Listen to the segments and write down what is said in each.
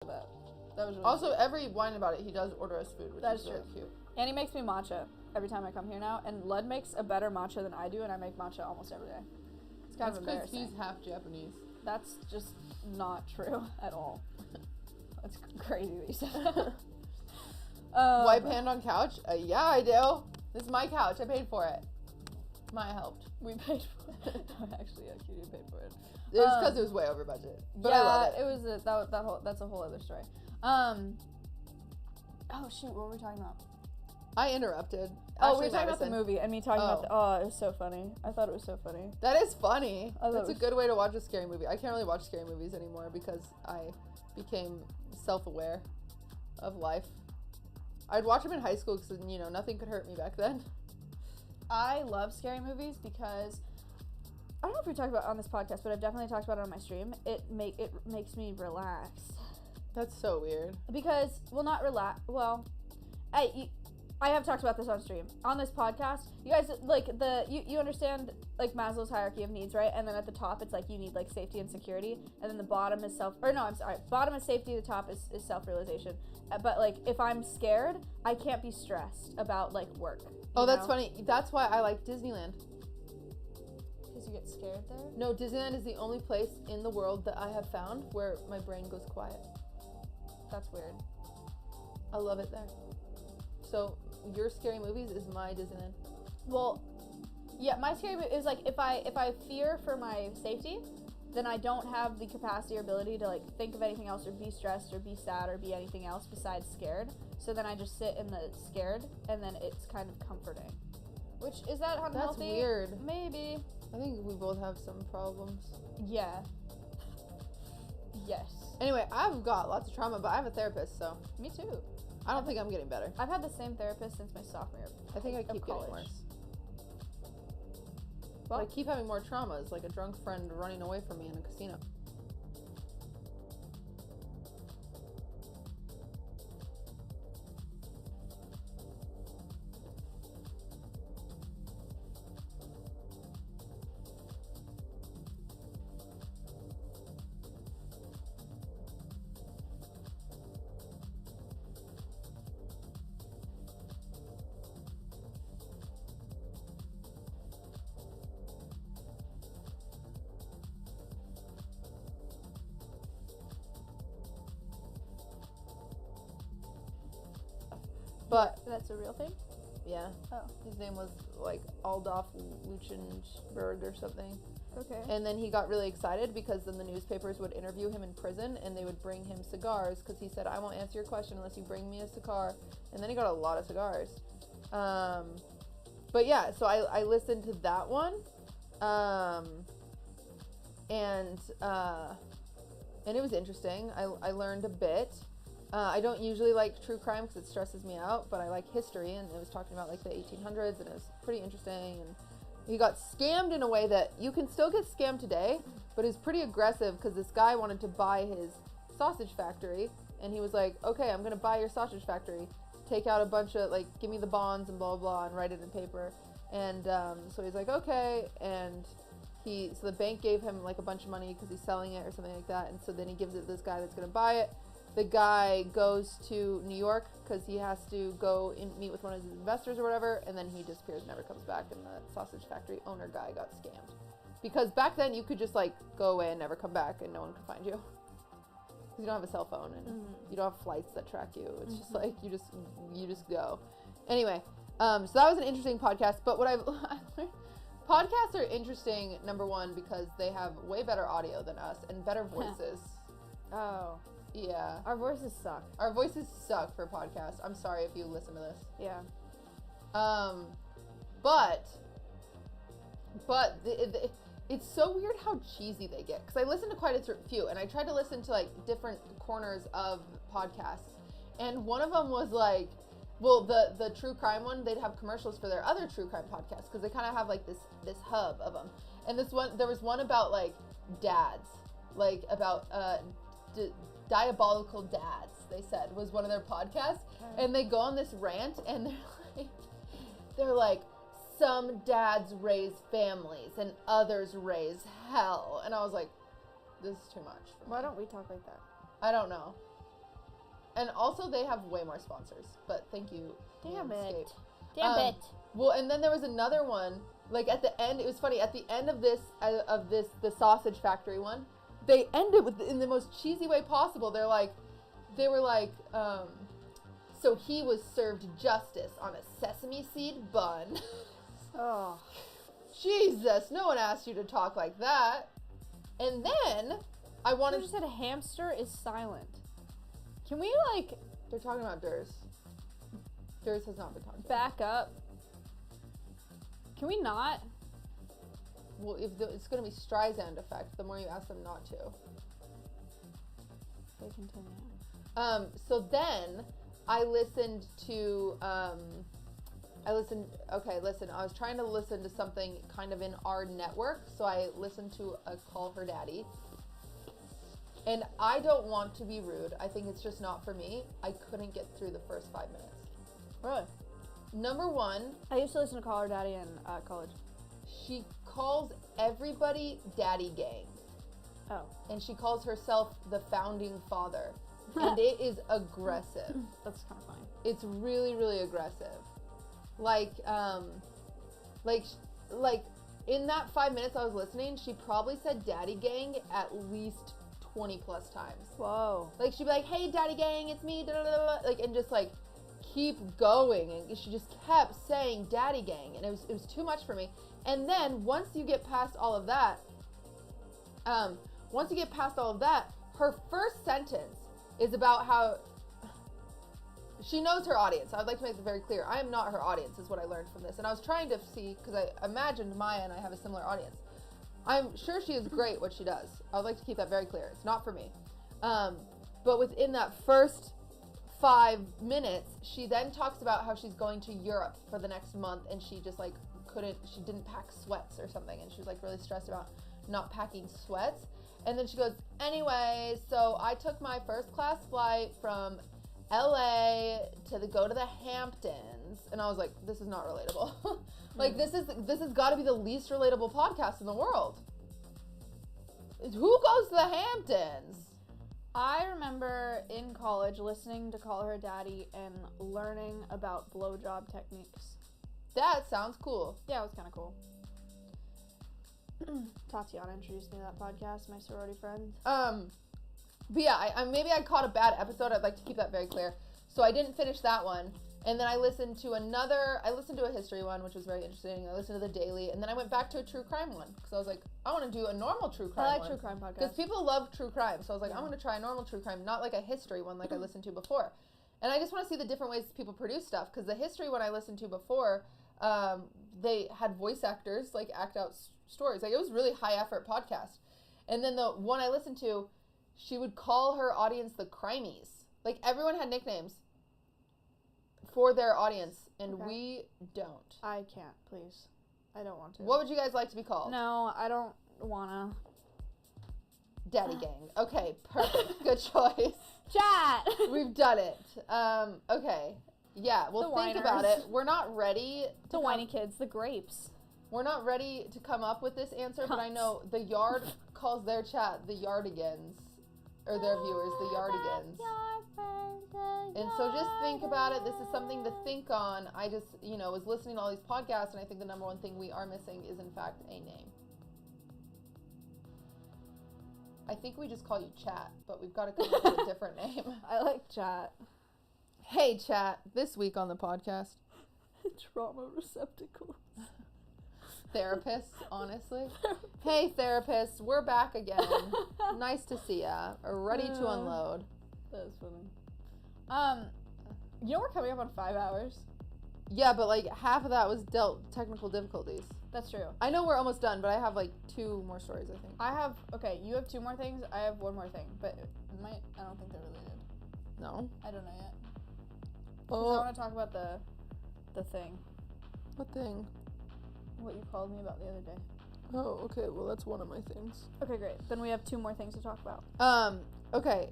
That was really Also, sweet. every wine about it, he does order us food, which That's is really true. cute. And he makes me matcha every time I come here now. And Lud makes a better matcha than I do, and I make matcha almost every day. It's kind of because embarrassing. he's half Japanese. That's just not true at all. That's crazy that you said that. Wipe hand on couch? Yeah, I do. This is my couch. I paid for it. Maya helped. We paid for it. Actually, yeah, Cutie paid for it. It was because it was way over budget. But I love it. It was that's a whole other story. Oh shoot, what were we talking about? I interrupted. We were talking about the movie and me talking about it was so funny. I thought it was so funny. That is funny. I thought That's it a good way to watch a scary movie. I can't really watch scary movies anymore because I became self-aware of life. I'd watch them in high school because, nothing could hurt me back then. I love scary movies because I don't know if we talked about it on this podcast, but I've definitely talked about it on my stream. It makes me relax. That's so weird. Because, well, not relax. Well, I have talked about this on stream. On this podcast, you guys, like, you understand, like, Maslow's hierarchy of needs, right? And then at the top, it's, like, you need, like, safety and security. And then the bottom is bottom is safety, the top is self-realization. But, like, if I'm scared, I can't be stressed about, like, work. Oh, that's funny. That's why I like Disneyland. Because you get scared there? No, Disneyland is the only place in the world that I have found where my brain goes quiet. That's weird. I love it there. So, your scary movies is my Disneyland. Well, yeah, my scary movie is, like, if I fear for my safety, then I don't have the capacity or ability to, like, think of anything else or be stressed or be sad or be anything else besides scared. So then I just sit in the scared, and then it's kind of comforting. Which, is that unhealthy? That's weird. Maybe. I think we both have some problems. Yeah. Yes. Anyway, I've got lots of trauma, but I have a therapist, so. Me too. I don't think I'm getting better. I've had the same therapist since my sophomore year. I think I keep getting worse. But I keep having more traumas, like a drunk friend running away from me in a casino. But that's a real thing? yeah. Oh. His name was like Aldolf Luchenberg or something. Okay. And then he got really excited because then the newspapers would interview him in prison and they would bring him cigars because he said, I won't answer your question unless you bring me a cigar. And then he got a lot of cigars. But yeah, so I listened to that one. And it was interesting. I learned a bit. I don't usually like true crime because it stresses me out, but I like history, and it was talking about like the 1800s, and it was pretty interesting. And he got scammed in a way that you can still get scammed today, but it's pretty aggressive because this guy wanted to buy his sausage factory, and he was like, okay, I'm gonna buy your sausage factory, take out a bunch of, like, give me the bonds and blah blah, and write it in paper. And so he's like, okay, and so the bank gave him like a bunch of money because he's selling it or something like that, and so then he gives it to this guy that's gonna buy it. The guy goes to New York because he has to go meet with one of his investors or whatever, and then he disappears, never comes back, and the sausage factory owner guy got scammed. Because back then you could just like go away and never come back and no one could find you. Because you don't have a cell phone and you don't have flights that track you. It's just like you just go. Anyway, so that was an interesting podcast, but what I learned, podcasts are interesting, number one, because they have way better audio than us and better voices. Oh. Yeah. Our voices suck. Our voices suck for podcasts. I'm sorry if you listen to this. Yeah. But it's so weird how cheesy they get. Because I listened to quite a few, and I tried to listen to, like, different corners of podcasts. And one of them was, like, well, the true crime one, they'd have commercials for their other true crime podcasts. Because they kind of have, like, this hub of them. And there was one about, like, dads. Like, about, diabolical dads, they said, was one of their podcasts. Okay. And they go on this rant, and they're like, some dads raise families and others raise hell. And I was like, this is too much for me. Why don't we talk like that? I don't know. And also they have way more sponsors. But thank you. Damn Manscaped. it. Damn it. Well, and then there was another one. Like at the end, it was funny. At the end of this, the sausage factory one, they ended with in the most cheesy way possible. They were like, so he was served justice on a sesame seed bun. Oh. Jesus, no one asked you to talk like that. And then I wanted. You just said a hamster is silent. Can we like? They're talking about Durs. Durs has not been talking. Back up. Can we not? Well, it's going to be Streisand effect. The more you ask them not to. They continue. So then I listened to. Okay, listen. I was trying to listen to something kind of in our network, so I listened to a Call Her Daddy. And I don't want to be rude. I think it's just not for me. I couldn't get through the first 5 minutes. Really? Number one. I used to listen to Call Her Daddy in college. She calls everybody Daddy Gang. Oh. And she calls herself the founding father. And it is aggressive. That's kind of funny. It's really, really aggressive. Like in that 5 minutes I was listening, she probably said Daddy Gang at least 20 plus times. Whoa. Like she'd be like, hey Daddy Gang, it's me, da da da, like, and just like keep going, and she just kept saying Daddy Gang, and it was too much for me. And then once you get past all of that, her first sentence is about how she knows her audience. I would like to make it very clear. I am not her audience, is what I learned from this. And I was trying to see, because I imagined Maya and I have a similar audience. I'm sure she is great what she does. I would like to keep that very clear. It's not for me. But within that first 5 minutes, she then talks about how she's going to Europe for the next month, and she just like she didn't pack sweats or something, and she was like really stressed about not packing sweats. And then she goes, anyway, so I took my first class flight from LA to go to the Hamptons, and I was like, this is not relatable. Like this has got to be the least relatable podcast in the world. Who goes to the Hamptons? I remember in college listening to Call Her Daddy and learning about blowjob techniques. That sounds cool. Yeah, it was kind of cool. Tatiana introduced me to that podcast, my sorority friend. But yeah, I maybe I caught a bad episode. I'd like to keep that very clear. So I didn't finish that one. And then I listened to a history one, which was very interesting. I listened to the Daily, and then I went back to a true crime one. Because I was like, I want to do a normal true crime one. I like true crime podcasts. Because people love true crime. So I was like, I'm going to try a normal true crime, not like a history one like I listened to before. And I just want to see the different ways people produce stuff. Because the history one I listened to before, they had voice actors like act out stories. Like it was really high effort podcast. And then the one I listened to, she would call her audience the Crimies. Like everyone had nicknames for their audience, and okay. We don't. I can't, please. I don't want to. What would you guys like to be called? No, I don't wanna. Daddy Gang. Okay, perfect. Good choice. Chat! We've done it. Okay. Yeah, well, think about it. We're not ready to the whiny kids, the grapes. We're not ready to come up with this answer, but I know the Yard calls their chat the Yardigans, or their viewers the Yardigans. And so just think about it. This is something to think on. I just, was listening to all these podcasts, and I think the number one thing we are missing is, in fact, a name. I think we just call you Chat, but we've got to come up with a different name. I like Chat. Hey, Chat. This week on the podcast. Trauma receptacles. Therapists, honestly. Hey, therapists. We're back again. Nice to see ya. Ready to unload. That was funny. We're coming up on 5 hours. Yeah, but like half of that was technical difficulties. That's true. I know we're almost done, but I have like 2 more stories, I think. Okay, you have 2 more things, I have 1 more thing, but I don't think they're related. No? I don't know yet. Oh. I want to talk about the thing. What thing? What you called me about the other day. Oh, okay, well that's one of my things. Okay, great. Then we have 2 more things to talk about. Okay.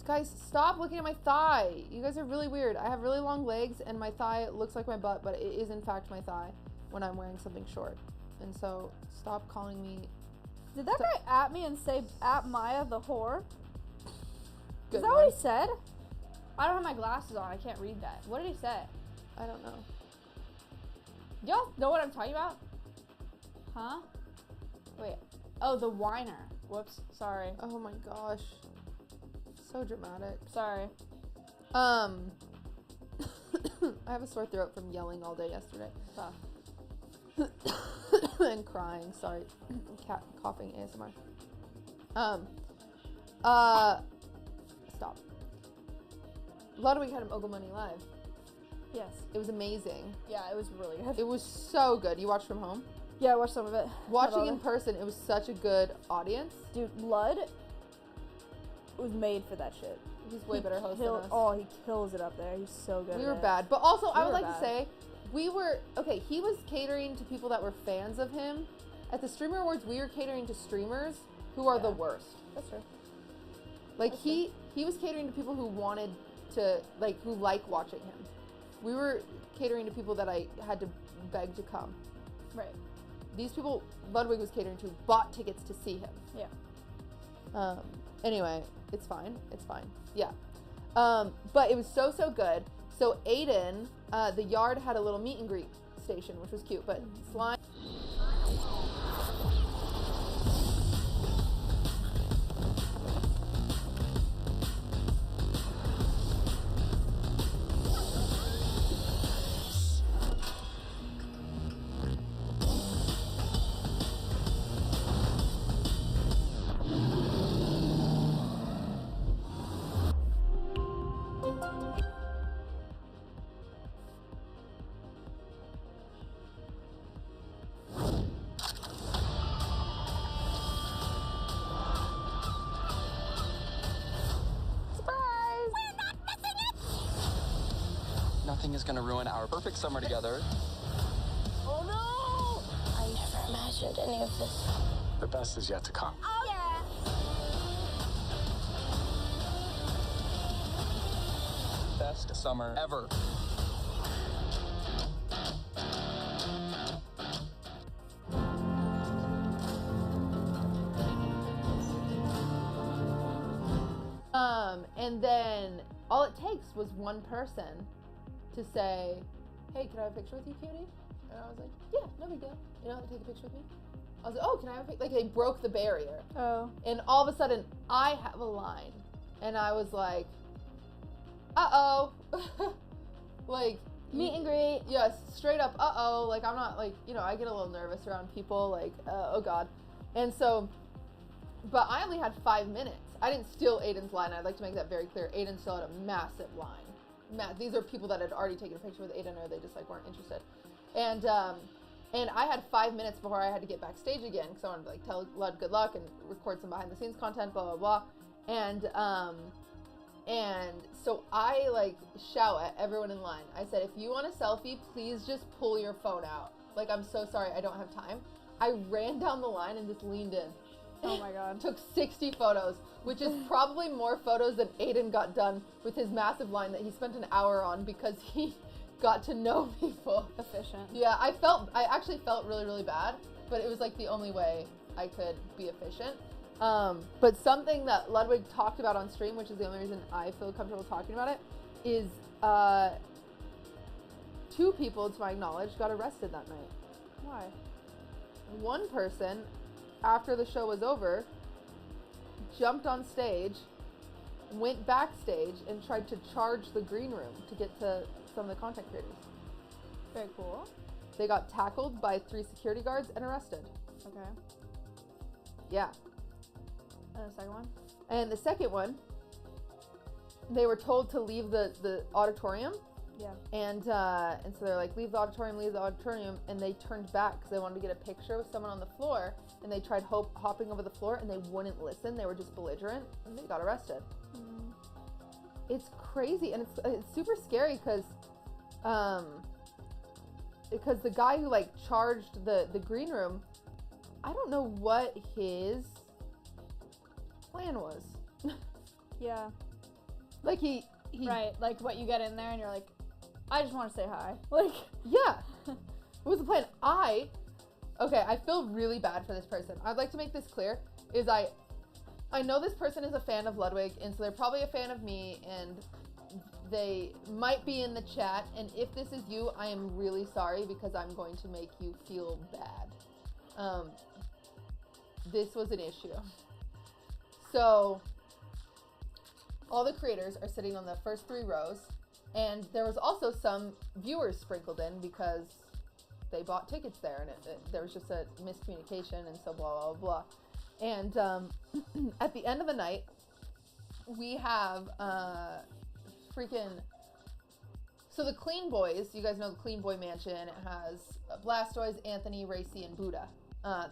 Guys, stop looking at my thigh. You guys are really weird. I have really long legs, and my thigh looks like my butt, but it is in fact my thigh when I'm wearing something short. And so, stop calling me. Did that guy at me and say, at Maya the whore? Good Is that one. what he said? I don't have my glasses on. I can't read that. What did he say? I don't know. Y'all know what I'm talking about? Huh? Wait. Oh, the whiner. Whoops. Sorry. Oh my gosh. So dramatic. Sorry. I have a sore throat from yelling all day yesterday. And crying. Sorry. Coughing ASMR. Stop. Ludwig had Mogul Money live. Yes. It was amazing. Yeah, it was really good. It was so good. You watched from home? Yeah, I watched some of it. Watching in person, it was such a good audience. Dude, Lud was made for that shit. He's way better host than us. Oh, he kills it up there. He's so good. We were bad. But also, I would like bad. to say, he was catering to people that were fans of him. At the Streamer Awards, we were catering to streamers who are the worst. That's true. Like, he was catering to people who wanted to, like, who like watching him. We were catering to people that I had to beg to come. Right. These people Ludwig was catering to bought tickets to see him. Yeah. Anyway, it's fine. It's fine. Yeah. But it was so good. So Aiden, the yard had a little meet and greet station, which was cute, but Slime. Nothing is going to ruin our perfect summer together. Oh no! I never imagined any of this. The best is yet to come. Oh yeah! Best summer ever. And then all it takes was one person to say, hey, can I have a picture with you, cutie? And I was like, yeah, no big deal. You know how to take a picture with me? I was like, oh, can I have a picture? Like, they broke the barrier. Oh. And all of a sudden, I have a line. And I was like, uh-oh. Like, Meet and greet. yes, straight up, uh-oh. Like, I'm not, like, you know, I get a little nervous around people. Like, oh, God. And so, but I only had 5 minutes. I didn't steal Aiden's line. I'd like to make that very clear. Aiden still had a massive line. These are people that had already taken a picture with Aiden, or they just, like, weren't interested. And I had 5 minutes before I had to get backstage again, because I wanted to, like, tell Lud good luck and record some behind the scenes content, blah, blah, blah. And so I, like, shout at everyone in line. I said, if you want a selfie, please just pull your phone out. Like, I'm so sorry, I don't have time. I ran down the line and just leaned in. Oh my God. Took 60 photos, which is probably more photos than Aiden got done with his massive line that he spent an hour on because he got to know people. Efficient. Yeah, I actually felt really, really bad, but it was like the only way I could be efficient. But something that Ludwig talked about on stream, which is the only reason I feel comfortable talking about it, is 2 people, to my knowledge, got arrested that night. Why? One person, after the show was over, jumped on stage, went backstage, and tried to charge the green room to get to some of the content creators. Very cool. They got tackled by 3 security guards and arrested. Okay. Yeah. And the second one? And the second one, they were told to leave the auditorium. Yeah. And so they're like, leave the auditorium, and they turned back because they wanted to get a picture with someone on the floor, and they tried hopping over the floor, and they wouldn't listen. They were just belligerent, and they got arrested. Mm. It's crazy, and it's super scary because the guy who, like, charged the green room, I don't know what his plan was. Yeah. Like, he Right, like what you get in there and you're like, I just want to say hi. Like, yeah. What was the plan? I feel really bad for this person. I'd like to make this clear, is I know this person is a fan of Ludwig, and so they're probably a fan of me, and they might be in the chat, and if this is you, I am really sorry because I'm going to make you feel bad. This was an issue. So all the creators are sitting on the first 3 rows, and there was also some viewers sprinkled in because they bought tickets there, and there was just a miscommunication, and so blah, blah, blah. And at the end of the night, we have so the Clean Boys, you guys know the Clean Boy Mansion, it has Blastoise, Anthony, Racy, and Buddha.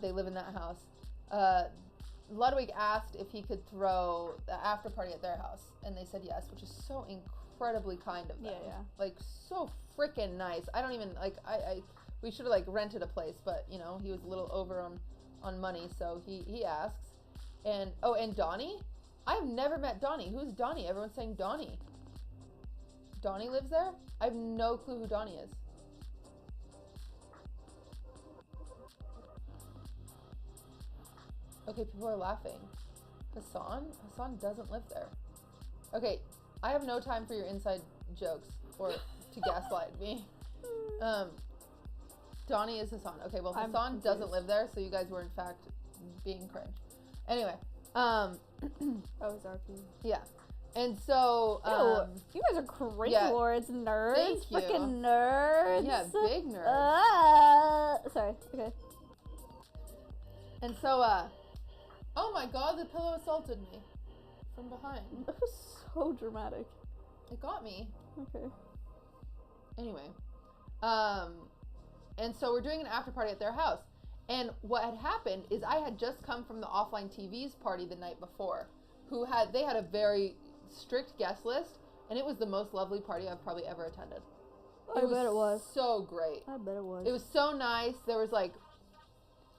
They live in that house. Ludwig asked if he could throw the after party at their house, and they said yes, which is so incredibly kind of them. Yeah. Like, so freaking nice. I don't even, like, we should have, like, rented a place, but, you know, he was a little over on money, so he asks. And, oh, and Donnie? I've never met Donnie. Who's Donnie? Everyone's saying Donnie. Donnie lives there? I have no clue who Donnie is. Okay, people are laughing. Hassan? Hassan doesn't live there. Okay, I have no time for your inside jokes or to gaslight me. Donnie is Hassan. Okay, well, Hassan doesn't live there, so you guys were in fact being cringe. Anyway, Oh, it's RP. yeah. And so, you guys are crazy, yeah. Lords, nerds. Thank you. Freaking nerds. Yeah, big nerds. Sorry, okay. And so, oh my god, the pillow assaulted me from behind. That was so dramatic. It got me. Okay. Anyway, and so we're doing an after party at their house. And what had happened is I had just come from the Offline TV's party the night before, they had a very strict guest list, and it was the most lovely party I've probably ever attended. I bet it was. So great. I bet it was. It was so nice. There was like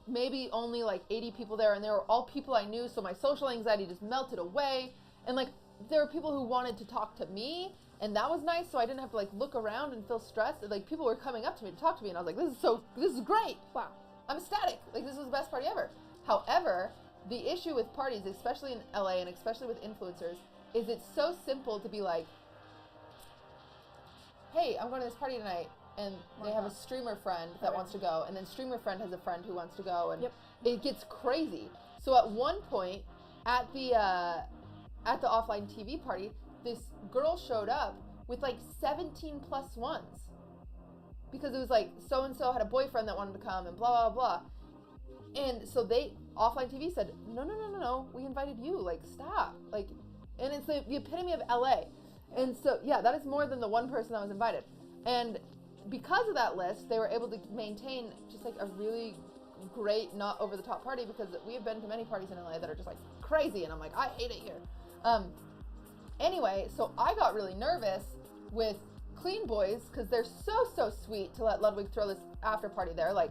maybe only like 80 people there, and they were all people I knew, so my social anxiety just melted away. And like there were people who wanted to talk to me, and that was nice, so I didn't have to like look around and feel stressed. And, like, people were coming up to me to talk to me, and I was like, this is great. Wow. I'm ecstatic. Like, this was the best party ever. However, the issue with parties, especially in LA and especially with influencers, is it's so simple to be like, hey, I'm going to this party tonight, and they have a streamer friend that wants to go, and then streamer friend has a friend who wants to go, and it gets crazy. So at one point, at the Offline TV party, this girl showed up with like 17 plus ones. Because it was like, so-and-so had a boyfriend that wanted to come, and blah, blah, blah. And so Offline TV said, no, we invited you, like, stop. Like, and it's the epitome of LA. And so, yeah, that is more than the one person that was invited. And because of that list, they were able to maintain just like a really great, not over-the-top party, because we have been to many parties in LA that are just like crazy, and I'm like, I hate it here. Anyway, so I got really nervous with Clean Boys, because they're so sweet to let Ludwig throw this after party there. Like,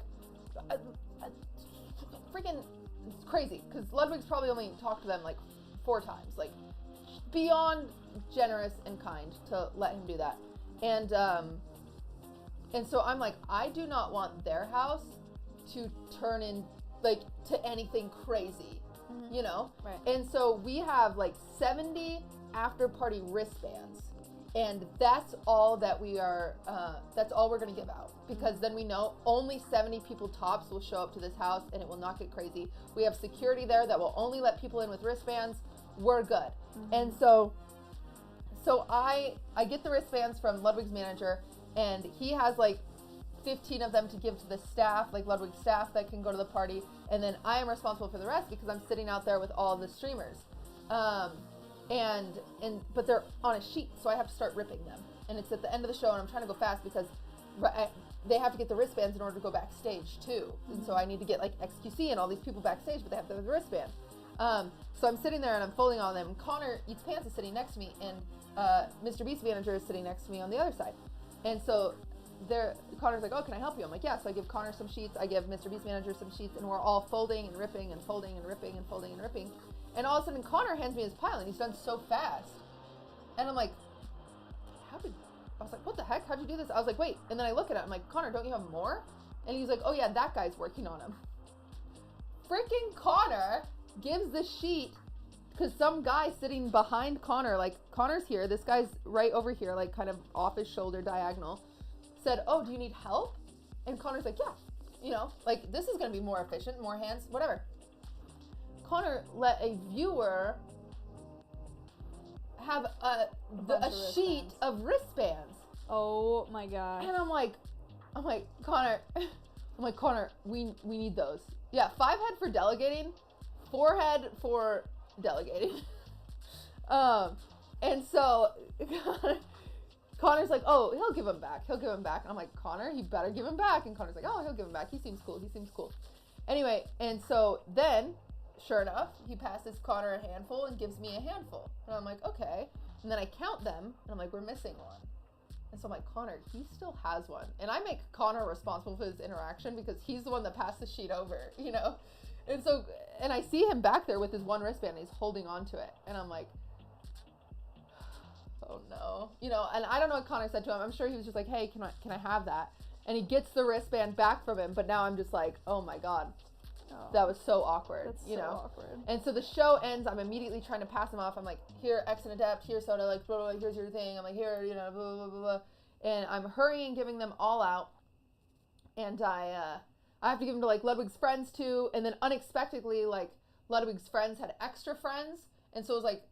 freaking, it's crazy, because Ludwig's probably only talked to them like 4 times. Like, beyond generous and kind to let him do that. And so I'm like, I do not want their house to turn in like to anything crazy, you know? Right. And so we have like 70 after party wristbands. And that's all that that's all we're going to give out, because then we know only 70 people tops will show up to this house, and it will not get crazy. We have security there that will only let people in with wristbands. We're good. And so I get the wristbands from Ludwig's manager, and he has like 15 of them to give to the staff, like Ludwig's staff that can go to the party. And then I am responsible for the rest because I'm sitting out there with all the streamers. But they're on a sheet, so I have to start ripping them. And it's at the end of the show, and I'm trying to go fast because they have to get the wristbands in order to go backstage too. And so I need to get like XQC and all these people backstage, but they have to have the wristband. So I'm sitting there and I'm folding all of them. And Connor Eats Pants is sitting next to me, and Mr. Beast's manager is sitting next to me on the other side. And so Connor's like, oh, can I help you? I'm like, yeah. So I give Connor some sheets, I give Mr. Beast's manager some sheets, and we're all folding and ripping and folding and ripping and folding and ripping. And all of a sudden, Connor hands me his pile, and he's done so fast. And I'm like, I was like, what the heck? How'd you do this? I was like, wait. And then I look at it. I'm like, Connor, don't you have more? And he's like, oh, yeah, that guy's working on him. Freaking Connor gives the sheet, because some guy sitting behind Connor, like Connor's here, this guy's right over here, like kind of off his shoulder diagonal, said, oh, do you need help? And Connor's like, yeah, you know, like this is going to be more efficient, more hands, whatever. Connor let a viewer have a sheet of wristbands. Oh my gosh. And I'm like, Connor, we need those. Yeah, 5 head for delegating, 4 head for delegating. And so Connor's like, oh, he'll give him back. And I'm like, Connor, you better give him back. And Connor's like, oh, he'll give him back. He seems cool. Anyway, and so then, sure enough, he passes Connor a handful and gives me a handful. And I'm like, okay. And then I count them, and I'm like, we're missing one. And so I'm like, Connor, he still has one. And I make Connor responsible for this interaction because he's the one that passed the sheet over, you know? And so, and I see him back there with his one wristband, and he's holding on to it. And I'm like, oh no. You know, and I don't know what Connor said to him. I'm sure he was just like, hey, can I have that? And he gets the wristband back from him, but now I'm just like, oh my God. That was so awkward, That's you so know? awkward. And so the show ends. I'm immediately trying to pass him off. I'm like, here, X and Adept, here, soda, like, blah, blah, blah, here's your thing. I'm like, here, you know, blah, blah, blah, blah. And I'm hurrying, giving them all out. And I have to give them to, like, Ludwig's friends, too. And then unexpectedly, like, Ludwig's friends had extra friends. And so it was like,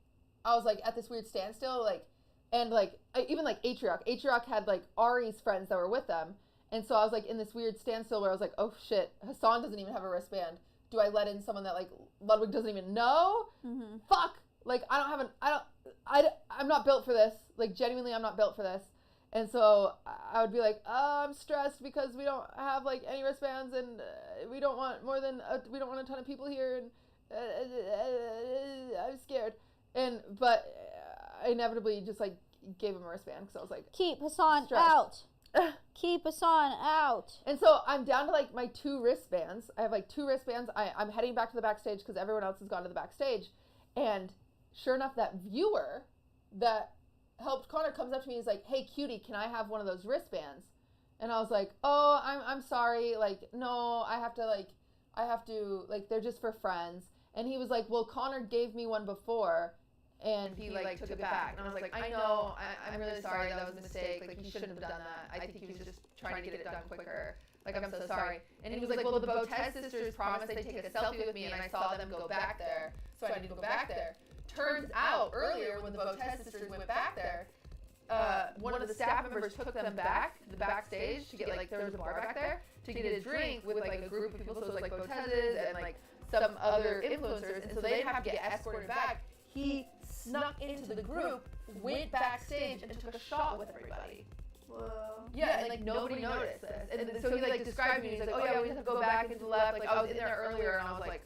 I was, like, at this weird standstill, like, and, like, even, like, Atrioc. Atrioc had, like, Ari's friends that were with them. And so I was like in this weird standstill where I was like, oh shit, Hassan doesn't even have a wristband. Do I let in someone that like Ludwig doesn't even know? Mm-hmm. Fuck. Like I'm not built for this. Like genuinely I'm not built for this. And so I would be like, oh, I'm stressed because we don't have like any wristbands and we don't want we don't want a ton of people here and I'm scared. But I inevitably just like gave him a wristband because I was like, keep Hassan stressed. out. Keep Hassan out. And so I'm down to like my 2 wristbands. I have like 2 wristbands. I'm heading back to the backstage because everyone else has gone to the backstage. And sure enough, that viewer that helped Connor comes up to me and he's like, hey cutie, can I have one of those wristbands? And I was like, oh, I'm sorry. Like, no, I have to, they're just for friends. And he was like, well, Connor gave me one before. And he like took it back. And I was like, I know, I'm really sorry, that was a mistake. Like, he shouldn't have done that. I think he was just trying to get it done quicker. Like, I'm so sorry. And he was like, well, the Botez sisters promised they'd take a selfie with me, and I saw them go back there, so I need to go back there. Turns out, earlier, when the Botez sisters went back there, one of the staff members took them back to the backstage to get, like, there was a bar back there, to get a drink with, like, a group of people, so it was, like, Botez's and, like, some other influencers, and so they'd have to get escorted back. He snuck into the group, went backstage, and took a shot with everybody. Whoa. Yeah, and like nobody noticed this. And so he like described me. He's like, oh yeah, we have to go back into the left. Like I was in there earlier, and I was like,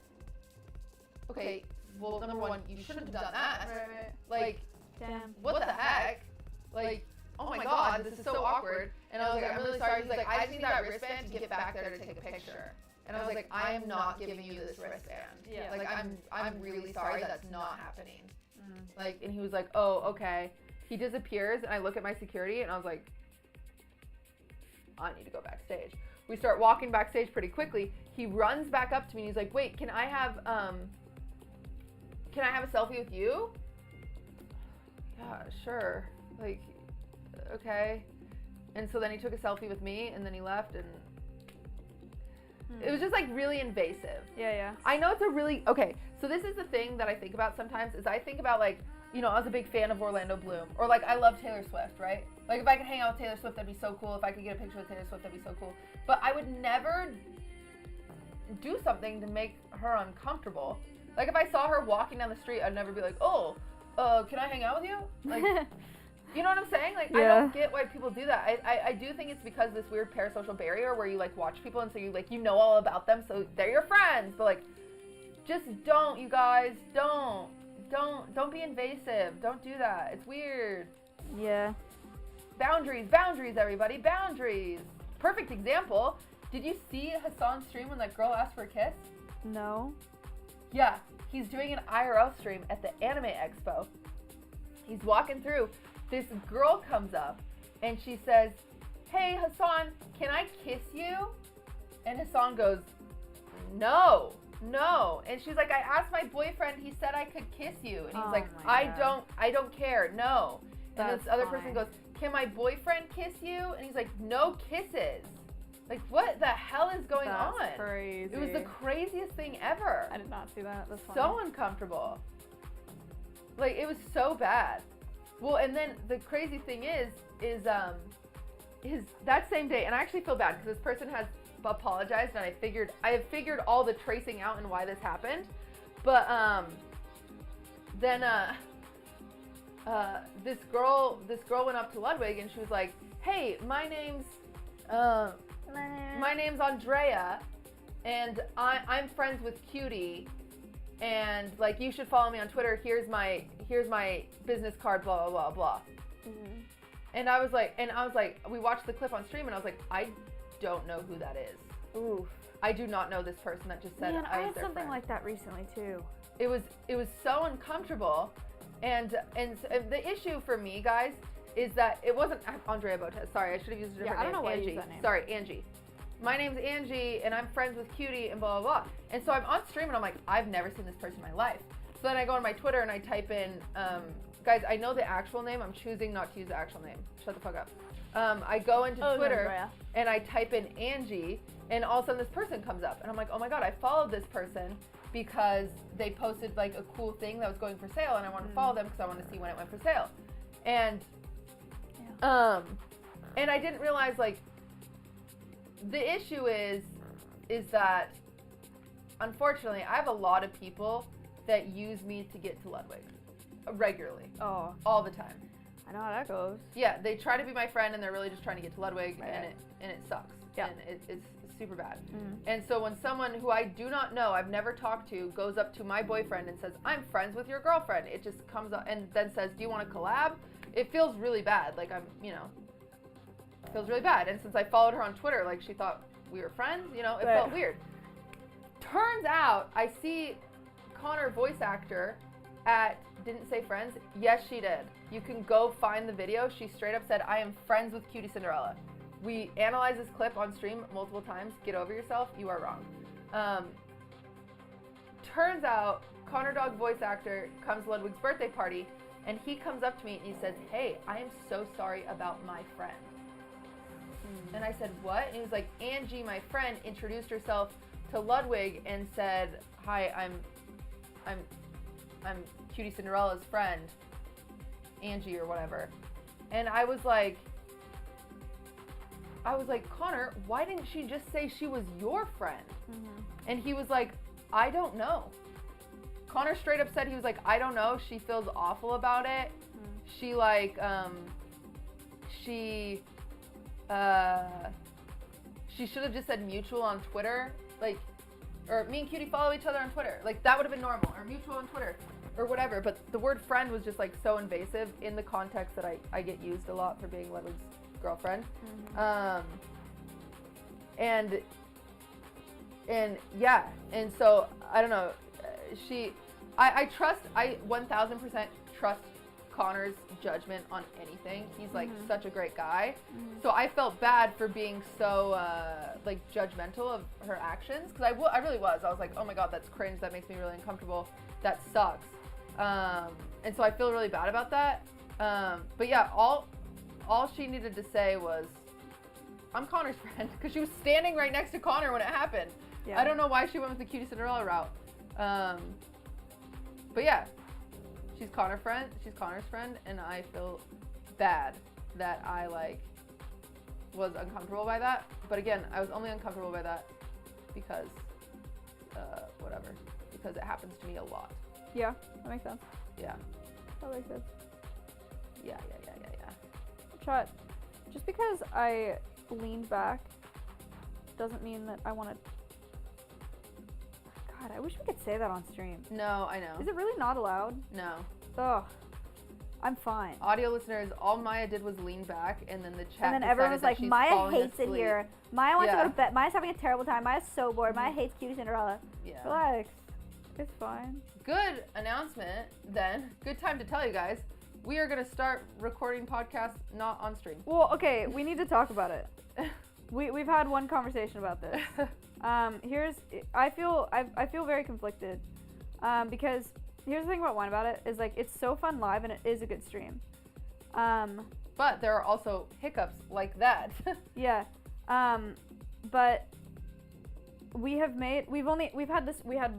okay, well number one, you shouldn't have done that. Right. Like, Damn. what the heck? Like, oh my god, this is so awkward. And I was like, I'm really sorry. He's like, I just need that wristband to get back there to take a picture. And I was like, I am not giving you this wristband. Yeah. Like I'm really sorry, that's not happening. Like, and he was like, oh, okay. He disappears, and I look at my security, and I was like, I need to go backstage. We start walking backstage pretty quickly. He runs back up to me, and he's like, wait, can I have a selfie with you? Yeah, sure. Like, okay. And so then he took a selfie with me, and then he left, and it was just like really invasive. Yeah. I know it's a really, okay, so this is the thing that I think about sometimes is I think about like, you know, I was a big fan of Orlando Bloom, or like I love Taylor Swift, right? Like if I could hang out with Taylor Swift, that'd be so cool. If I could get a picture with Taylor Swift, that'd be so cool. But I would never do something to make her uncomfortable. Like if I saw her walking down the street, I'd never be like, oh, can I hang out with you? Like, you know what I'm saying? Like, yeah. I don't get why people do that. I do think it's because of this weird parasocial barrier where you, like, watch people and so you, like, you know all about them, so they're your friends. But, like, just don't, you guys. Don't be invasive. Don't do that. It's weird. Yeah. Boundaries, everybody. Boundaries. Perfect example. Did you see Hassan's stream when that girl asked for a kiss? No. Yeah. He's doing an IRL stream at the Anime Expo. He's walking through. This girl comes up and she says, hey Hassan, can I kiss you? And Hassan goes, no. no. And she's like, I asked my boyfriend, he said I could kiss you. And he's like, my God. I don't care, no. And That's this other fine. person goes, can my boyfriend kiss you? And he's like, no kisses. Like, what the hell is going on? That's crazy. It was the craziest thing ever. I did not see that. That's funny. So uncomfortable. Like, it was so bad. Well, and then the crazy thing is that same day, and I actually feel bad because this person has apologized, and I have figured all the tracing out and why this happened. But then this girl went up to Ludwig and she was like, "Hey, my name's Andrea, and I'm friends with Cutie, and like you should follow me on Twitter. Here's my business card, blah blah blah blah." Mm-hmm. And I was like, we watched the clip on stream, and I was like, I don't know who that is. Oof. I do not know this person that just said Man, I I was had their something friend. like that recently too. It was so uncomfortable, and the issue for me, guys, is that it wasn't Andrea Botes. Sorry, I should have used a different name. I don't know why Angie. you used that name. Sorry, Angie. My name's Angie, and I'm friends with Cutie, and blah blah blah. And so I'm on stream, and I'm like, I've never seen this person in my life. So then I go on my Twitter and I type in, guys, I know the actual name. I'm choosing not to use the actual name. Shut the fuck up. I go into Twitter Andrea. and I type in Angie, and all of a sudden this person comes up, and I'm like, oh my god, I followed this person because they posted like a cool thing that was going for sale, and I want to follow them because I want to see when it went for sale. And and I didn't realize, like, the issue is that unfortunately I have a lot of people that use me to get to Ludwig regularly, Oh, all the time. I know how that goes. Yeah, they try to be my friend, and they're really just trying to get to Ludwig, Right. and it sucks. Yeah. And it's super bad. Mm. And so when someone who I do not know, I've never talked to, goes up to my boyfriend and says, I'm friends with your girlfriend, it just comes up and then says, do you want to collab? It feels really bad. Like, it feels really bad. And since I followed her on Twitter, like, she thought we were friends, it Right. felt weird. Turns out I see Connor, voice actor, at Didn't Say Friends. Yes, she did. You can go find the video. She straight up said, I am friends with Cutie Cinderella. We analyzed this clip on stream multiple times. Get over yourself. You are wrong. Turns out Connor Dog, voice actor, comes to Ludwig's birthday party, and he comes up to me and he says, hey, I am so sorry about my friend. And I said, what? And he was like, Angie, my friend, introduced herself to Ludwig and said, hi, I'm Cutie Cinderella's friend, Angie or whatever. And I was like, Connor, why didn't she just say she was your friend? Mm-hmm. And he was like, I don't know. Connor straight up said, he was like, I don't know. She feels awful about it. She like, she should have just said mutual on Twitter. Like, or me and Cutie follow each other on Twitter. Like, that would have been normal. Or mutual on Twitter. Or whatever. But the word friend was just like so invasive in the context that I get used a lot for being Ludwig's girlfriend. Mm-hmm. And yeah. And so, I don't know. I 1000% trust Connor's judgment on anything. He's like such a great guy. So I felt bad for being so like judgmental of her actions, because I really was. I was like, oh my god, that's cringe. That makes me really uncomfortable. That sucks. And so I feel really bad about that. But yeah, all she needed to say was, I'm Connor's friend, because she was standing right next to Connor when it happened. Yeah. I don't know why she went with the Cutie Cinderella route. But yeah, she's Connor's friend, and I feel bad that I like was uncomfortable by that. But again, I was only uncomfortable by that because whatever, because it happens to me a lot. Yeah, that makes sense. Yeah. That makes sense. Yeah. Chat, just because I leaned back doesn't mean that I want to. God, I wish we could say that on stream. No, I know. Is it really not allowed? No. Ugh. I'm fine. Audio listeners, all Maya did was lean back, and then the chat. And then everyone decided was that like, she's Maya falling hates it asleep. here. Maya wants to Yeah. go to bed. Maya's having a terrible time. Maya's so bored. Maya hates Cutie Cinderella. Yeah. Relax. It's fine. Good announcement, then. Good time to tell you guys. We are going to start recording podcasts not on stream. Well, okay, we need to talk about it. We've had one conversation about this. I feel very conflicted, because here's the thing about Wine About It is like it's so fun live and it is a good stream. But there are also hiccups like that. Yeah. But we had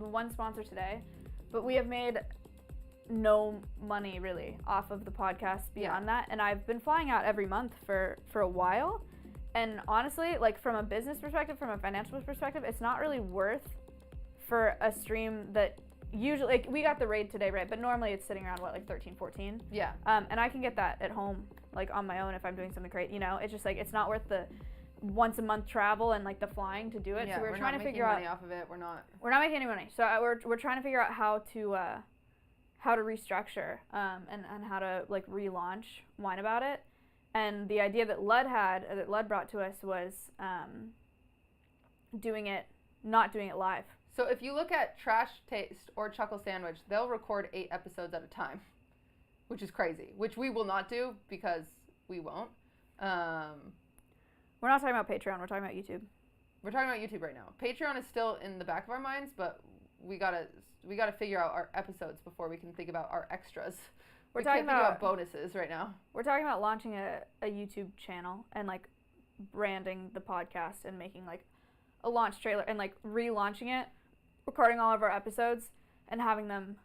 one sponsor today, but we have made no money really off of the podcast beyond that, and I've been flying out every month for a while, and honestly, like from a business perspective, from a financial perspective, it's not really worth for a stream that usually, like, we got the raid today, right, but normally it's sitting around like 13, 14. Yeah. And I can get that at home, like on my own if I'm doing something great, you know. It's just like it's not worth the once a month travel and like the flying to do it. Yeah, so we're trying to figure money out off of it. We're not making any money. So we're trying to figure out how to restructure and how to like relaunch Wine About It. And the idea that Lud brought to us was not doing it live. So if you look at Trash Taste or Chuckle Sandwich, they'll record 8 episodes at a time, which is crazy, which we will not do because we won't. We're not talking about Patreon, we're talking about YouTube. We're talking about YouTube right now. Patreon is still in the back of our minds, but we gotta figure out our episodes before we can think about our extras. We're we talking can't think about bonuses right now. We're talking about launching a YouTube channel and like branding the podcast and making like a launch trailer and like relaunching it, recording all of our episodes and having them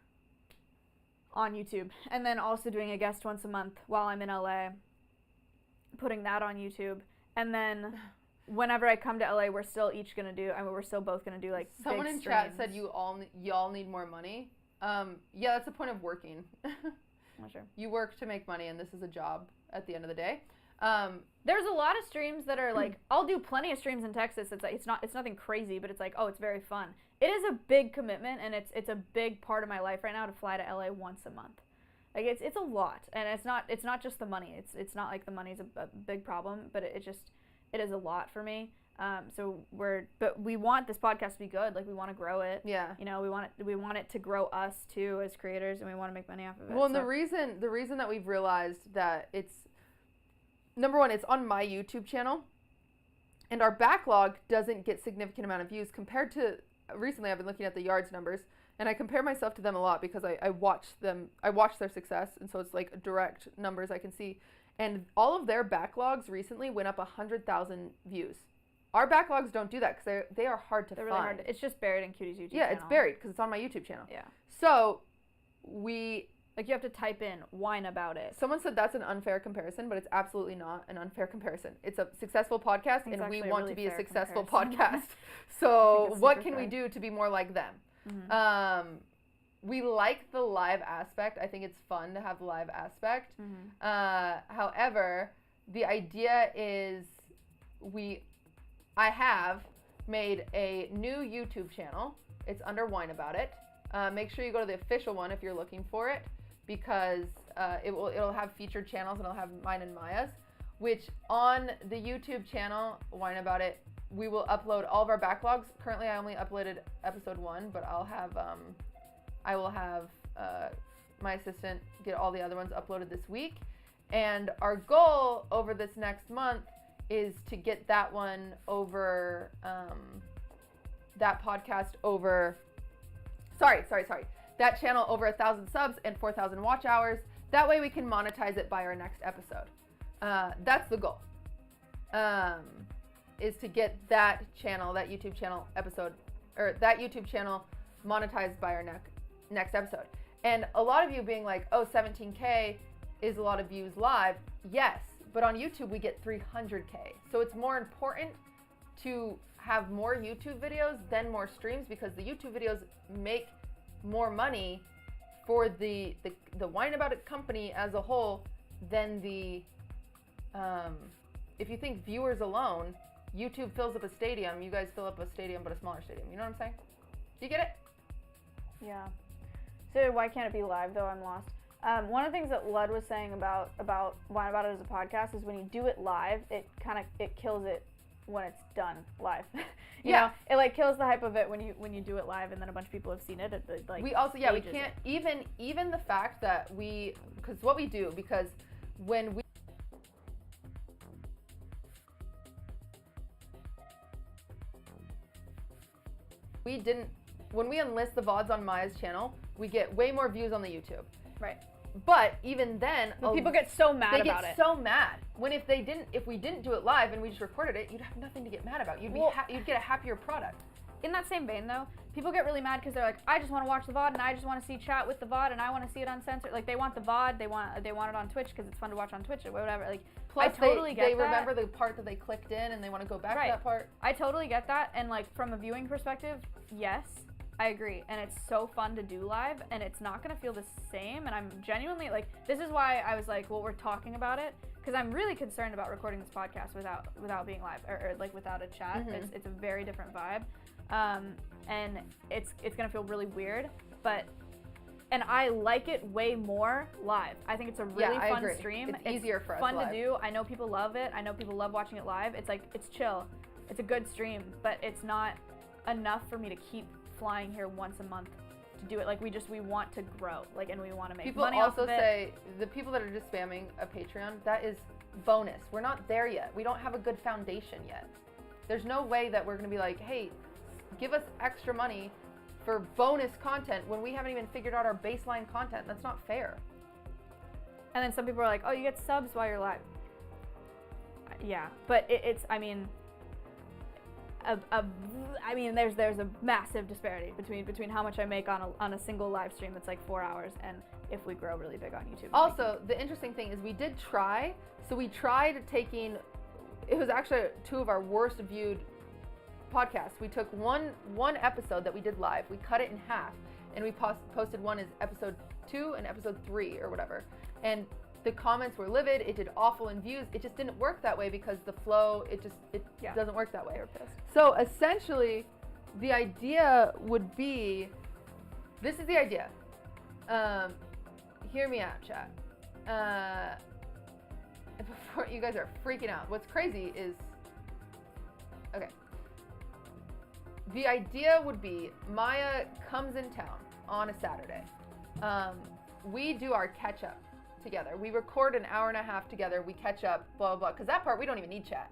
on YouTube, and then also doing a guest once a month while I'm in LA, putting that on YouTube. And then whenever I come to LA, we're still both gonna do like someone big in streams. chat said y'all need more money. Yeah, that's the point of working. Sure. You work to make money, and this is a job at the end of the day. There's a lot of streams that are like, I'll do plenty of streams in Texas. It's like it's nothing crazy, but it's like, oh, it's very fun. It is a big commitment, and it's a big part of my life right now to fly to LA once a month. Like it's a lot, and it's not just the money. It's not like the money's a big problem, but it is a lot for me. But we want this podcast to be good. Like we want to grow it. Yeah. You know, we want it to grow us too as creators, and we want to make money off of it. Well, and the reason that we've realized that it's, number one, it's on my YouTube channel, and our backlog doesn't get significant amount of views compared to, recently I've been looking at the Yards numbers, and I compare myself to them a lot because I watch their success, and so it's like direct numbers I can see. And all of their backlogs recently went up 100,000 views. Our backlogs don't do that because they are hard to find. Really hard. It's just buried in Cutie's YouTube channel. Yeah, it's buried because it's on my YouTube channel. Yeah. So you have to type in Wine About It. Someone said that's an unfair comparison, but it's absolutely not an unfair comparison. It's a successful podcast, and we want to be a successful podcast. So what can we do to be more like them? Mm-hmm. We like the live aspect. I think it's fun to have the live aspect. Mm-hmm. However, the idea is I have made a new YouTube channel. It's under Wine About It. Make sure you go to the official one if you're looking for it, because it'll have featured channels, and it'll have mine and Maya's, which on the YouTube channel, Wine About It, we will upload all of our backlogs. Currently, I only uploaded episode 1, but I will have my assistant get all the other ones uploaded this week. And our goal over this next month is to get that one over, that podcast over, that channel over 1,000 subs and 4,000 watch hours. That way we can monetize it by our next episode. That's the goal, is to get that channel, that YouTube channel episode, or that YouTube channel monetized by our next episode. And a lot of you being like, oh, 17K is a lot of views live. Yes, but on YouTube we get 300K. So it's more important to have more YouTube videos than more streams, because the YouTube videos make more money for the Wine About It company as a whole than the, if you think viewers alone, YouTube fills up a stadium, you guys fill up a stadium, but a smaller stadium. You know what I'm saying? Do you get it? Yeah. So why can't it be live though? I'm lost. One of the things that Lud was saying about Wine About It as a podcast is when you do it live, it kills it when it's done live. you know, it like kills the hype of it when you do it live, and then a bunch of people have seen it. It like we also we can't even the fact that because when we when we enlist the VODs on Maya's channel, we get way more views on the YouTube. Right. But even then, But people get so mad they about get it. so mad. When if we didn't do it live and we just recorded it, you'd have nothing to get mad about. You'd get a happier product. In that same vein, though, people get really mad because they're like, I just want to watch the VOD and I just want to see chat with the VOD and I want to see it uncensored. Like, they want the VOD, they want it on Twitch because it's fun to watch on Twitch or whatever. Like, Plus, I totally get they that. remember the part that they clicked in and they want to go back to that part. I totally get that. And, like, from a viewing perspective, yes, I agree. And it's so fun to do live and it's not going to feel the same. And I'm genuinely, like, this is why I was like, well, we're talking about it. Because I'm really concerned about recording this podcast without being live or like without a chat. Mm-hmm. It's a very different vibe. And it's gonna feel really weird, and I like it way more live. I think it's a really fun stream. It's easier for us fun live. to do. I know people love it. I know people love watching it live. It's like, it's chill. It's a good stream, but it's not enough for me to keep flying here once a month to do it. Like, we want to grow, like, and we want to make People money off also of it. say, the people that are just spamming a Patreon, that is bonus. We're not there yet. We don't have a good foundation yet. There's no way that we're gonna be like, hey, give us extra money for bonus content when we haven't even figured out our baseline content. That's not fair. And then some people are like, oh, you get subs while you're live. Yeah, but there's a massive disparity between how much I make on a single live stream that's like 4 hours and if we grow really big on YouTube. Also, the interesting thing is we did try. So we tried taking, it was actually 2 of our worst viewed podcast. We took one episode that we did live, we cut it in half, and we posted one as episode 2 and episode 3 or whatever. And the comments were livid. It did awful in views. It just didn't work that way because the flow, it doesn't work that way. So essentially, the idea would be, this is the idea. Hear me out, chat. Before you guys are freaking out. What's crazy is, okay. The idea would be Maya comes in town on a Saturday. We do our catch up together. We record an hour and a half together. We catch up, blah, blah, blah. Because that part, we don't even need chat.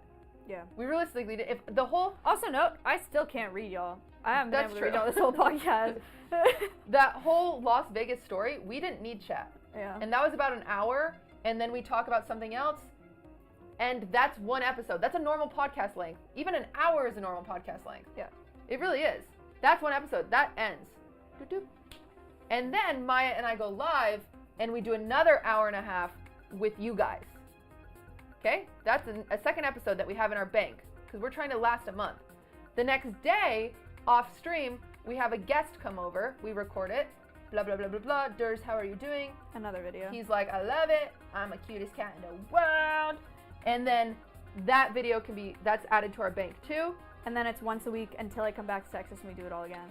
Yeah. We realistically, if the whole... Also note, I still can't read y'all. I haven't been able to read y'all this whole podcast. That whole Las Vegas story, we didn't need chat. Yeah. And that was about an hour, and then we talk about something else, and that's one episode. That's a normal podcast length. Even an hour is a normal podcast length. Yeah. It really is. That's one episode. That ends. Doo-doo. And then Maya and I go live, and we do another hour and a half with you guys. Okay? That's a second episode that we have in our bank, because we're trying to last a month. The next day, off stream, we have a guest come over. We record it. Blah, blah, blah, blah, blah. Durs, how are you doing? Another video. He's like, I love it. I'm the cutest cat in the world. And then that video that's added to our bank too. And then it's once a week until I come back to Texas and we do it all again.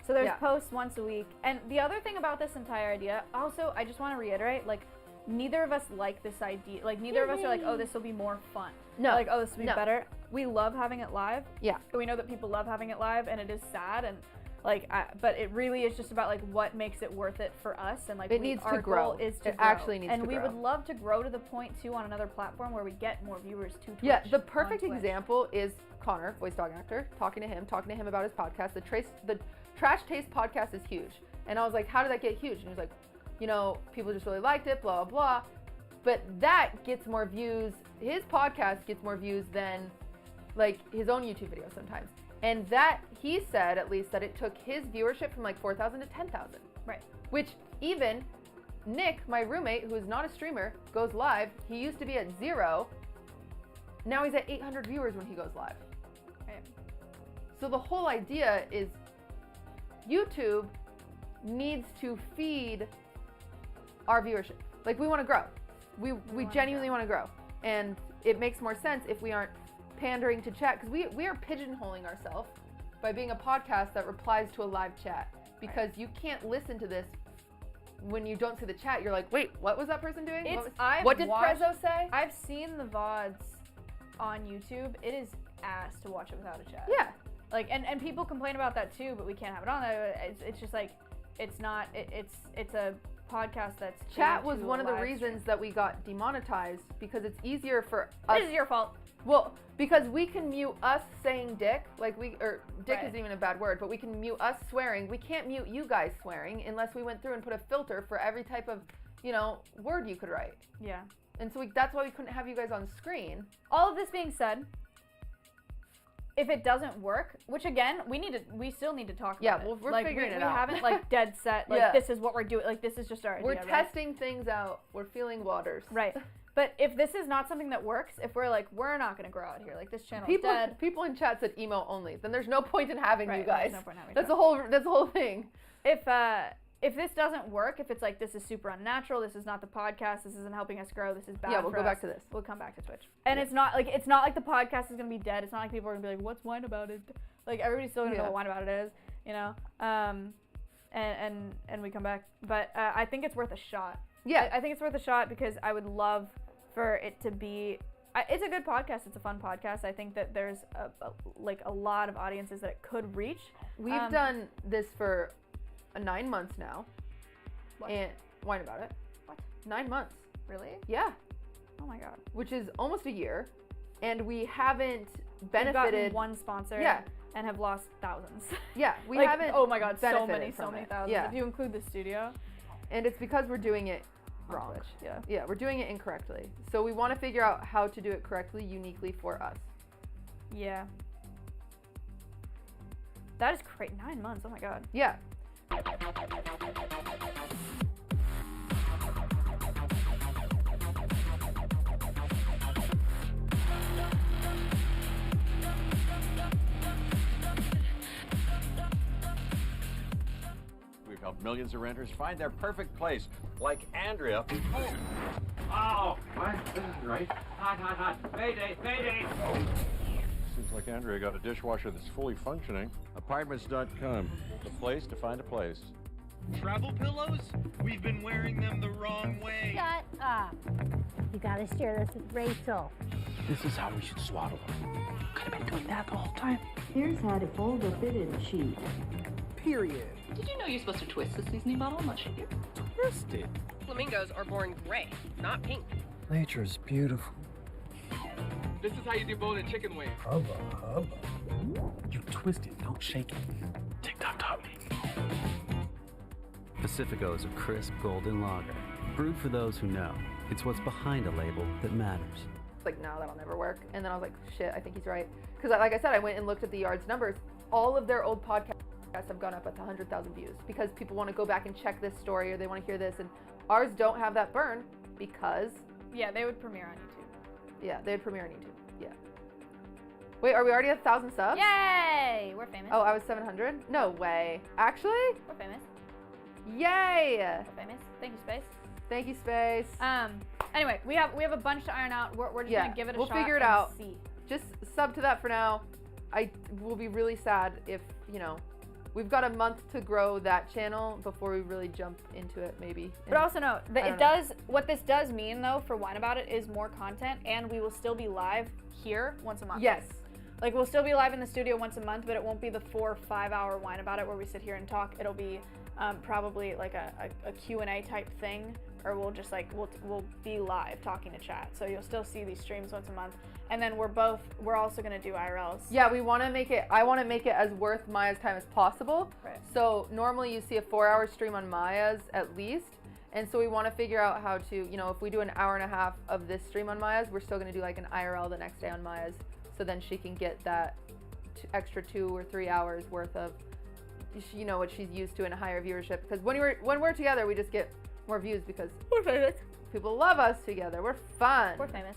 So there's posts once a week. And the other thing about this entire idea, also, I just want to reiterate, like, neither of us like this idea. Like, neither of us are like, oh, this will be more fun. No. Like, oh, this will be better. We love having it live. Yeah. We know that people love having it live, and it is sad. And, like, but it really is just about, like, what makes it worth it for us. And, like, it needs our to grow. Goal is to it grow. Actually needs and to grow. And we would love to grow to the point, too, on another platform where we get more viewers to Twitch. Yeah, the perfect example is Connor, voice dog actor, talking to him about his podcast. The Trash Taste podcast is huge. And I was like, how did that get huge? And he was like, you know, people just really liked it, blah, blah, blah. But that gets more views. His podcast gets more views than, like, his own YouTube video sometimes. And that, he said, at least, that it took his viewership from, like, 4,000 to 10,000. Right. Which even Nick, my roommate, who is not a streamer, goes live. He used to be at 0. Now he's at 800 viewers when he goes live. Right. So the whole idea is YouTube needs to feed our viewership. Like, we want to grow. We genuinely want to grow. And it makes more sense if we aren't pandering to chat, because we are pigeonholing ourselves by being a podcast that replies to a live chat, because you can't listen to this when you don't see the chat. You're like, wait, what was that person doing? What did Prezzo say? I've seen the VODs on YouTube. It is ass to watch it without a chat. Yeah. Like, and people complain about that too, but we can't have it on there. It's just like, it's not, it's a podcast that's Chat tuned was to one a of the live reasons that we got demonetized because it's easier for us. This is your fault. Well, because we can mute us saying dick, or dick Right. isn't even a bad word, but we can mute us swearing. We can't mute you guys swearing unless we went through and put a filter for every type of, word you could write. Yeah. And so that's why we couldn't have you guys on screen. All of this being said, if it doesn't work, which again, we still need to talk about Yeah, it. well, we're like, figuring it we out. haven't like dead set, like Yeah. this is what we're doing, like this is just our idea. We're right? testing things out. We're feeling waters. Right. But if this is not something that works, if we're like, we're not going to grow out here, like this channel is dead. People in chat said emo only. Then there's no point in having Right, you guys. there's no point in having That's you. the whole thing. If this doesn't work, if it's like this is super unnatural, this is not the podcast, this isn't helping us grow, this is bad. Yeah, we'll for go us, back to this. We'll come back to Twitch. And it's not like the podcast is gonna be dead. It's not like people are gonna be like, what's Wine About It? Like everybody's still gonna know what Wine About It is, and we come back. But I think it's worth a shot. Yeah. I think it's worth a shot because I would love for it to be. It's a good podcast. It's a fun podcast. I think that there's a lot of audiences that it could reach. We've done this for 9 months now. What? And Wine About It. What? 9 months. Really? Yeah. Oh my god. Which is almost a year. And we haven't We've benefited. gotten one sponsor. Yeah. And have lost thousands. Yeah, we Like, haven't. Oh my god, so benefited many from it. thousands. Yeah. If you include the studio. And it's because we're doing it on wrong. Twitch, yeah. Yeah, we're doing it incorrectly. So we want to figure out how to do it correctly, uniquely for us. Yeah. That is great. 9 months. Oh my god. Yeah. We've helped millions of renters find their perfect place, like Andrea. Oh, what? This isn't right. Hot, hot, hot. Mayday, mayday. Seems like Andrea got a dishwasher that's fully functioning. Apartments.com, the place to find a place. Travel pillows? We've been wearing them the wrong way. Shut up. You gotta share this with Rachel. This is how we should swaddle her. Could have been doing that the whole time. Here's how to fold a fitted sheet. Period. Did you know you're supposed to twist the seasoning bottle, not shake it? Twist it. Flamingos are born gray, not pink. Nature's beautiful. This is how you do bone-in chicken wings. Hubba, hubba. You twist it, don't shake it. TikTok taught me. Pacifico is a crisp golden lager, brewed for those who know. It's what's behind a label that matters. Like, no, that'll never work. And then I was like, shit, I think he's right. Because, like I said, I went and looked at the Yard's numbers. All of their old podcasts have gone up at 100,000 views because people want to go back and check this story or they want to hear this. And ours don't have that burn because... Yeah, they would premiere on YouTube. Yeah, they'd premiere on YouTube. Yeah. Wait, are we already at 1,000 subs? Yay! We're famous. Oh, I was 700? No way. Actually? We're famous. Yay! We're famous. Thank you, Space. Thank you, Space. Anyway, we have a bunch to iron out. We're just gonna give it a shot. We'll figure it and out. See. Just sub to that for now. I will be really sad if, we've got a month to grow that channel before we really jump into it, maybe. But also note that what this does mean though for Wine About It is more content, and we will still be live here once a month. Yes. Like we'll still be live in the studio once a month, but it won't be the 4 or 5 hour Wine About It where we sit here and talk. It'll be probably like a Q&A type thing, or we'll just like we'll be live talking to chat. So you'll still see these streams once a month, and then we're also gonna do IRLs. Yeah, I want to make it as worth Maya's time as possible. Right. So normally you see a 4-hour stream on Maya's at least, and so we want to figure out how to, if we do an hour and a half of this stream on Maya's, we're still gonna do like an IRL the next day on Maya's, so then she can get that extra 2 or 3 hours worth of, what she's used to in a higher viewership. Because when we're together, we just get more views because we're famous. People love us together. We're fun. We're famous.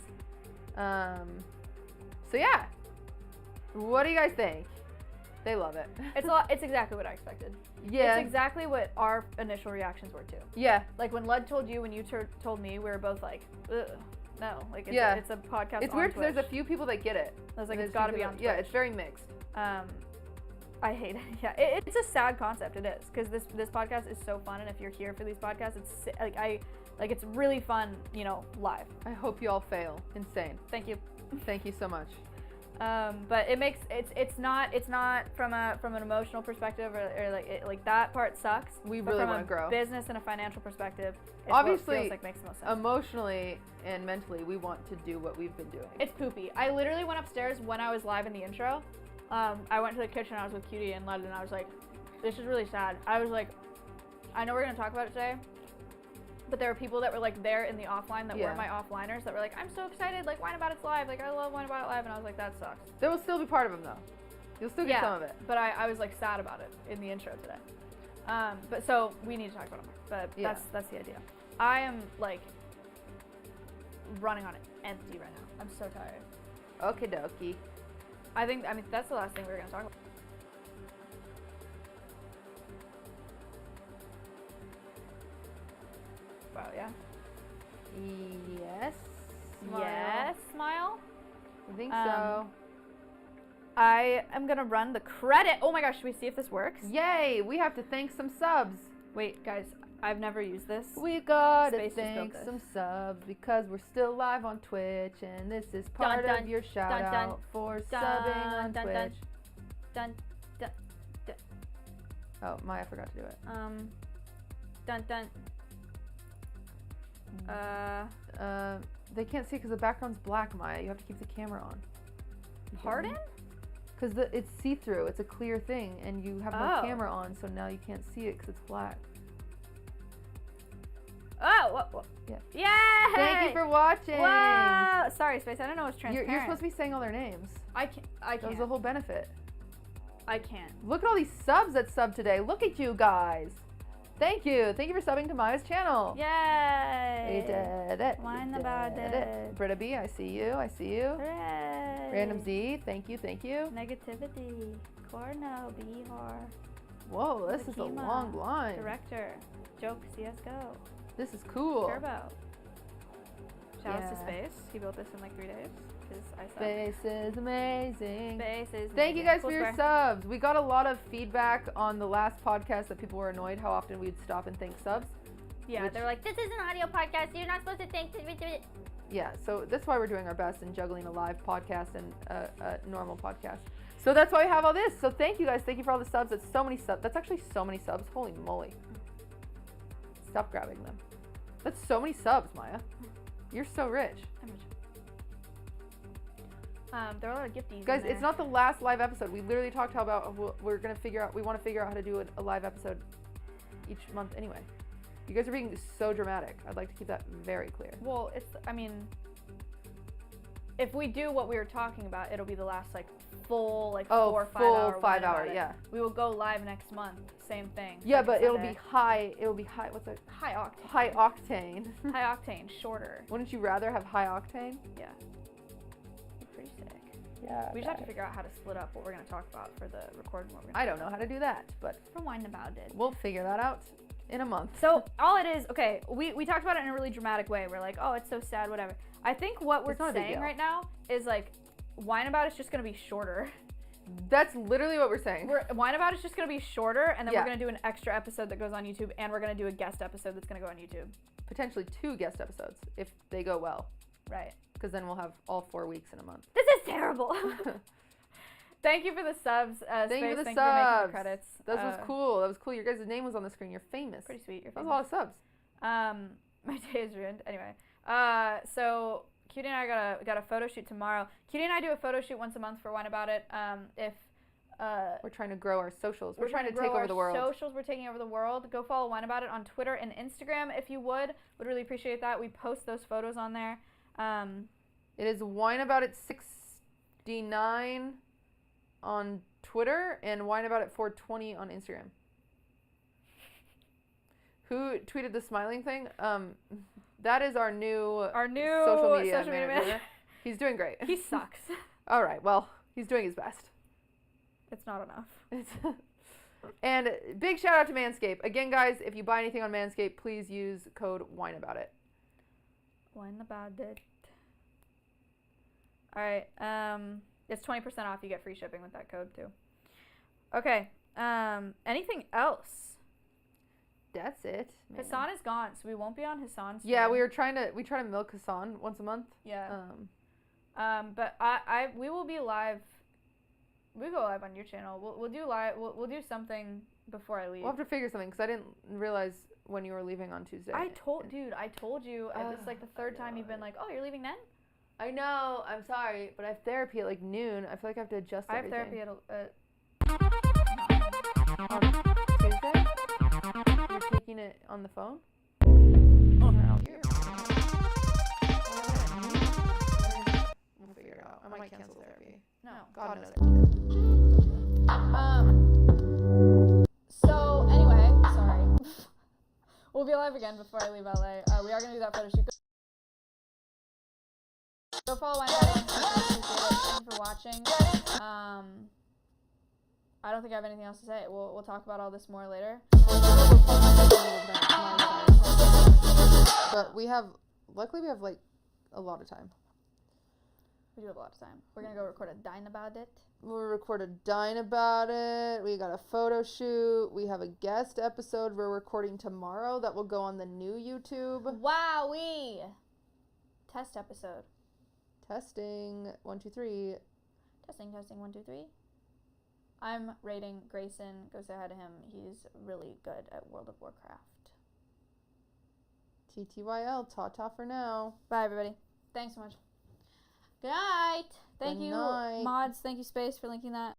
So yeah. What do you guys think? They love it. It's exactly what I expected. Yeah. It's exactly what our initial reactions were too. Yeah. Like when Lud told you, when you told me, we were both like, ugh. No, like it's a podcast. It's weird because there's a few people that get it. I was like, it's got to be on Twitch. Yeah, it's very mixed. I hate it. Yeah, it's a sad concept. It is, because this podcast is so fun, and if you're here for these podcasts, it's really fun. Live. I hope you all fail. Insane. Thank you. Thank you so much. But it makes it's not from an emotional perspective or like that part sucks. We but really from want to a grow. business and a financial perspective, it's Obviously, what feels like makes the most sense. Emotionally and mentally, we want to do what we've been doing. It's poopy. I literally went upstairs when I was live in the intro. I went to the kitchen. I was with Cutie and London. I was like, this is really sad. I was like, I know we're gonna talk about it today. But there were people that were like there in the offline that weren't my offliners that were like, I'm so excited, like Wine About It's live, like I love Wine About It live, and I was like, that sucks. There will still be part of them though. You'll still get some of it. But I was like sad about it in the intro today. But so we need to talk about it more. But that's the idea. I am like running on empty right now. I'm so tired. Okie dokie. I mean that's the last thing we were gonna talk about. Wow, yeah. Yes. Smile. Yes, smile. I think so. I am gonna run the credit. Oh my gosh, should we see if this works? Yay! We have to thank some subs. Wait, guys, I've never used this. We gotta Space just thank built some subs because we're still live on Twitch, and this is part of your shout out for subbing on Twitch. Dun. Oh, Maya forgot to do it. Dun. They can't see because the background's black, Maya. You have to keep the camera on. Pardon? Because it's see-through. It's a clear thing, and you have no camera on, so now you can't see it because it's black. Oh, what? Yeah. Yay! Thank you for watching. Wow. Sorry, Space. I didn't know it was transparent. You're supposed to be saying all their names. I can't. That was the whole benefit. I can't. Look at all these subs that sub today. Look at you guys. Thank you. Thank you for subbing to Maya's channel. Yay! We did it. Wine About It. Britta B, I see you. Hooray! Random Z, thank you. Negativity. Corno, Bihar. Whoa, this is a long line. Director. Joke CSGO. This is cool. Turbo. Shout out to Space. He built this in like 3 days. Space is amazing. Space is Thank you guys cool for your subs. We got a lot of feedback on the last podcast that people were annoyed how often we'd stop and thank subs. Yeah, they're like, this is an audio podcast. You're not supposed to thank. Yeah, so that's why we're doing our best in juggling a live podcast and a normal podcast. So that's why we have all this. So thank you guys. Thank you for all the subs. That's so many subs. That's actually so many subs. Holy moly. Stop grabbing them. That's so many subs, Maya. You're so rich. I'm rich. There are a lot of gifties. Guys, it's not the last live episode. We literally talked about we're gonna figure out. We want to figure out how to do a live episode each month anyway. You guys are being so dramatic. I'd like to keep that very clear. Well, I mean, if we do what we were talking about, it'll be the last like full 4 or 5 hour. 5 hour, yeah. We will go live next month. Same thing. Yeah, but it'll be high. It'll be high. What's that? High octane. High octane. High octane. Shorter. Wouldn't you rather have high octane? Yeah. Pretty sick. Yeah. We just have to figure out how to split up what we're going to talk about for the recording. I don't know how to do that, but for Wine About It. We'll figure that out in a month. So all it is, okay, we talked about it in a really dramatic way. We're like, oh, it's so sad, whatever. I think what we're saying right now is like, Wine About It's just going to be shorter. That's literally what we're saying. Wine About It's just going to be shorter, and then we're going to do an extra episode that goes on YouTube, and we're going to do a guest episode that's going to go on YouTube. Potentially 2 guest episodes if they go well. Right. Because then we'll have all 4 weeks in a month. This is terrible. Thank you for the subs. Thank you for the subs. For making the credits. That was cool. That was cool. Your guys' name was on the screen. You're famous. Pretty sweet. You're famous. That was a lot of subs. My day is ruined. Anyway. So Cutie and I got a photo shoot tomorrow. Cutie and I do a photo shoot once a month for Wine About It. We're trying to grow our socials. We're trying to take over the world. Socials. We're taking over the world. Go follow Wine About It on Twitter and Instagram if you would. Would really appreciate that. We post those photos on there. It is Wine About It 69 on Twitter and Wine About It 420 on Instagram. Who tweeted the smiling thing? That is our new social media manager. He's doing great. He sucks. All right. Well, he's doing his best. It's not enough. And big shout out to Manscaped. Again, guys, if you buy anything on Manscaped, please use code WineAboutIt. Wine About It. All right. It's 20% off. You get free shipping with that code too. Okay. Anything else? That's it. Man. Hassan is gone, so we won't be on Hassan's. Yeah, we try to milk Hassan once a month. Yeah. But we will be live. We go live on your channel. We'll do live. We'll do something before I leave. We'll have to figure something because I didn't realize when you were leaving on Tuesday. I told you. This is like the third time you've been like, oh, you're leaving then? I know. I'm sorry, but I have therapy at like noon. I feel like I have to adjust everything. I have therapy on Tuesday. You're taking it on the phone. Oh no. We'll figure it out. I might cancel therapy. No. God knows. So anyway, sorry. We'll be live again before I leave LA. We are gonna do that photo shoot. Go follow my Thanks for watching. I don't think I have anything else to say. We'll talk about all this more later. But luckily we have like a lot of time. We do have a lot of time. We're gonna go record a dine about it. We'll record a dine about it. We got a photo shoot. We have a guest episode we're recording tomorrow that will go on the new YouTube. Wowee! Test episode. Testing 1 2 3. Testing 1 2 3. I'm rating Grayson. Go say hi to him. He's really good at World of Warcraft. TTYL. Ta-ta for now. Bye, everybody. Thanks so much. Good night. Thank you, mods. Thank you, Space, for linking that.